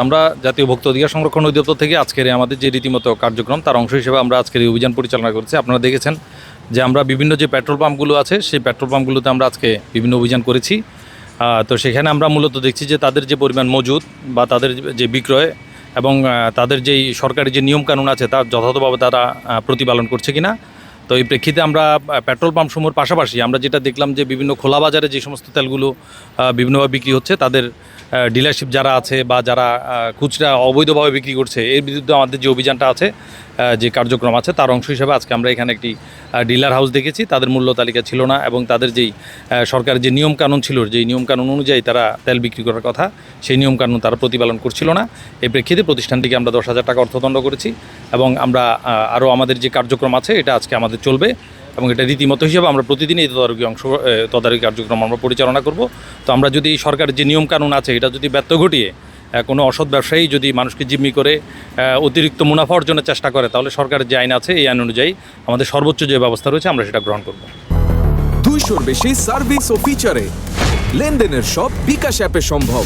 আমরা জাতীয় ভোক্তা অধিকার সংরক্ষণ অধিদপ্তর থেকে আজকের আমাদের যে রীতিমতো কার্যক্রম তার অংশ হিসেবে আমরা আজকের এই অভিযান পরিচালনা করছি। আপনারা দেখেছেন যে আমরা বিভিন্ন যে পেট্রোল পাম্পগুলো আছে সেই পেট্রোল পাম্পগুলোতে আমরা আজকে বিভিন্ন অভিযান করেছি। তো সেখানে আমরা মূলত দেখছি যে তাদের যে পরিমাণ মজুদ বা তাদের যে বিক্রয় এবং তাদের যেই সরকারি যে নিয়মকানুন আছে তার যথাযথভাবে তারা প্রতিপালন করছে কিনা। তো এই প্রেক্ষিতে আমরা পেট্রোল পাম্পসমূহের পাশাপাশি আমরা যেটা দেখলাম যে বিভিন্ন খোলা বাজারে যে সমস্ত তেলগুলো বিভিন্নভাবে বিক্রি হচ্ছে তাদের ডিলারশিপ যারা আছে বা যারা খুচরা অবৈধভাবে বিক্রি করছে এর বিরুদ্ধে আমাদের যে অভিযানটা আছে, যে কার্যক্রম আছে তার অংশ হিসেবে আজকে আমরা এখানে একটি ডিলার হাউস দেখেছি। তাদের মূল্য তালিকা ছিল না এবং তাদের যেই সরকারের যে নিয়মকানুন ছিল, যেই নিয়মকানুন অনুযায়ী তারা তেল বিক্রি করার কথা সেই নিয়মকানুন তারা প্রতিপালন করছিল না। এই প্রেক্ষিতে প্রতিষ্ঠানটিকে আমরা 10,000 টাকা অর্থদণ্ড করেছি এবং আমরা আরও আমাদের যে কার্যক্রম আছে এটা আজকে আমাদের চলবে এবং এটা রীতিমতো হিসেবে আমরা প্রতিদিনই এই তদারকি কার্যক্রম আমরা পরিচালনা করব। তো আমরা যদি সরকারের যে নিয়মকানুন আছে এটা যদি ব্যর্থ ঘটিয়ে কোনো অসৎ ব্যবসায়ী যদি মানুষকে জিম্মি করে অতিরিক্ত মুনাফা অর্জনের চেষ্টা করে তাহলে সরকারের যে আইন আছে এই আইন অনুযায়ী আমাদের সর্বোচ্চ যে ব্যবস্থা রয়েছে আমরা সেটা গ্রহণ করব। 200-র বেশি সার্ভিস ও ফিচারে লেনদেনের সব বিকাশ অ্যাপে সম্ভব।